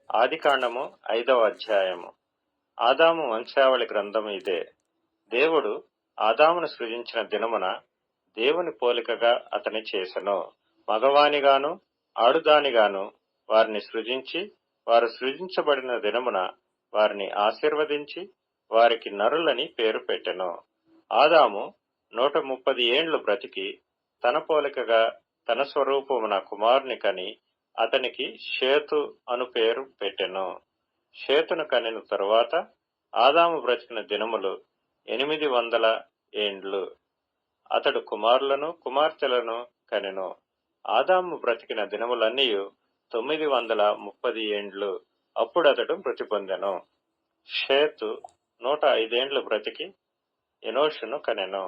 ఆదికాండము 5వ అధ్యాయము. ఆదాము వంశావళి గ్రంథము ఇదే. దేవుడు ఆదామును సృజించిన దినమున దేవుని పోలికగా అతని చేసెను. మగవానిగాను ఆడుదానిగాను వారిని సృజించి, వారు సృజించబడిన దినమున వారిని ఆశీర్వదించి వారికి నరులని పేరు పెట్టెను. ఆదాము 130 ఏండ్లు బ్రతికి తన పోలికగా తన స్వరూపమున కుమారుని కని అతనికి షేతు అను పేరు పెట్టెను. షేతును కనిన తరువాత ఆదాము బ్రతికిన దినములు 800 ఏండ్లు. అతడు కుమారులను కుమార్తెలను కనెను. ఆదాము బ్రతికిన దినములన్నీ 930 ఏండ్లు. అప్పుడతడు మృతి పొందెను. షేతు 105 ఏండ్లు బ్రతికి ఎనోషును కనెను.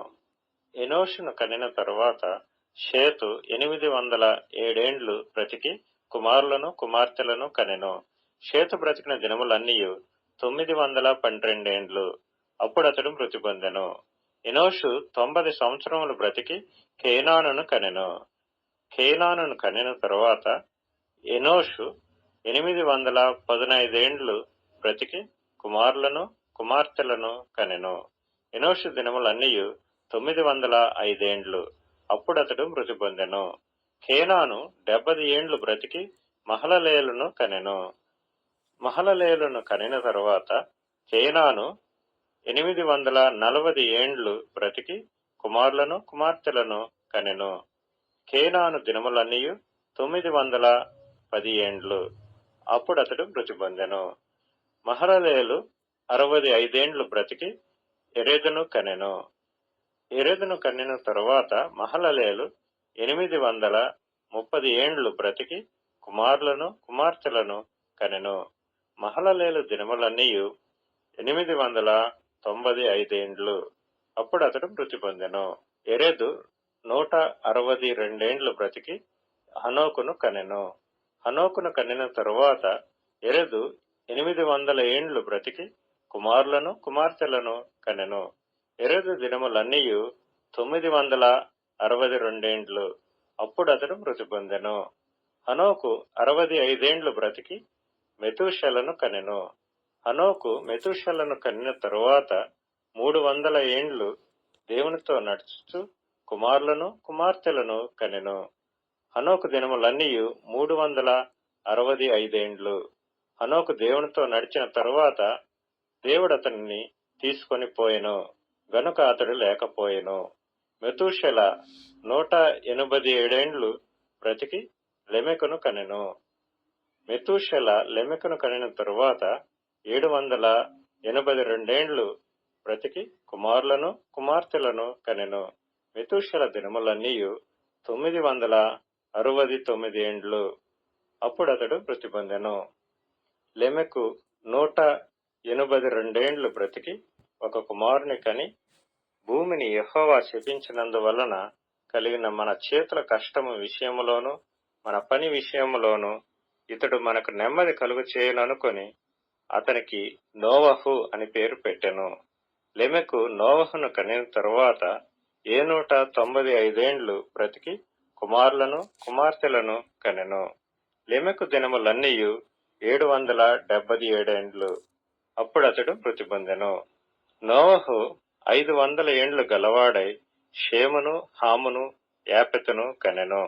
ఎనోషును కనిన తరువాత షేతు 807 ఏండ్లు బ్రతికి కుమారులను కుమార్తెలను కనెను. షేతు బ్రతికిన దినములన్నీ 912 ఏండ్లు. అప్పుడతడు మృతి పొందెను. ఎనోషు 90 సంవత్సరములు బ్రతికి కేనానును కనెను. కేనానును కనిన తరువాత ఎనోషు 815 ఏండ్లు బ్రతికి కుమారులను కుమార్తెలను కనెను. ఎనోషు దినములన్నీ 905 ఏండ్లు. అప్పుడతడు మృతి పొందెను. కేనాను 70 ఏండ్లు బ్రతికి మహలలేలును కనెను. మహలలేలును కనిన తరువాత కేనాను 840 ఏండ్లు బ్రతికి కుమారులను కుమార్తెలను కనెను. కేనాను దినములన్నీ 910 ఏండ్లు. అప్పుడతడు మృతి పొందెను. మహలలేలు 65 ఏండ్లు బ్రతికి ఎరెదును కనెను. ఎరెదును కనిన తరువాత మహలలేలు 830 ఏండ్లు బ్రతికి కుమారులను కుమార్తెలను కనెను. మహలలేలు దినములన్నీ 895 ఏండ్లు. అప్పుడు అతడు మృతి పొందెను. ఎరెదు 162 ఏండ్లు బ్రతికి హనోకును కనెను. హనోకును కనిన తరువాత ఎరెదు 800 ఏండ్లు బ్రతికి కుమారులను కుమార్తెలను కనెను. ఎరెదు దినములన్నీ 962 ఏండ్లు. అప్పుడు అతడు మృతి పొందెను. హనోకు 65 ఏండ్లు బ్రతికి మెతూషెలను కనెను. హనోకు మెతూషెలను కనిన తరువాత 300 ఏండ్లు దేవునితో నడుచుచు కుమారులను కుమార్తెలను కనెను. హనోకు దినములన్నీ 365 ఏండ్లు. హనోకు దేవునితో నడిచిన తరువాత దేవుడు అతనిని తీసుకొని పోయెను గనుక అతడు లేకపోయెను. మెతూషెల 187 ఏండ్లు బ్రతికి లెమెకును కనెను. మెతూషెల లెమెకును కనిన తరువాత 782 ఏండ్లు బ్రతికి కుమారులను కుమార్తెలను కనెను. మెతూషెల దినములన్నీ 969 ఏండ్లు. అప్పుడతడు మృతి పొందెను. లెమెకు 182 ఏండ్లు బ్రతికి ఒక కుమారుని కని, భూమిని యెహోవా శపించినందువలన కలిగిన మన చేతుల కష్టము విషయములోను మన పని విషయములోను ఇతడు మనకు నెమ్మది కలుగు చేయననుకొని అతనికి నోవహు అని పేరు పెట్టెను. లెమెకు నోవహును కనిన తరువాత 195 ఏండ్లు బ్రతికి కుమారులను కుమార్తెలను కనెను. లెమెకు దినములన్నీ 777 ఏండ్లు. అప్పుడతడు మృతి పొందెను. నోవహు 500 ఏండ్లు గలవాడై షేమును హామును యాపెతును కనెను.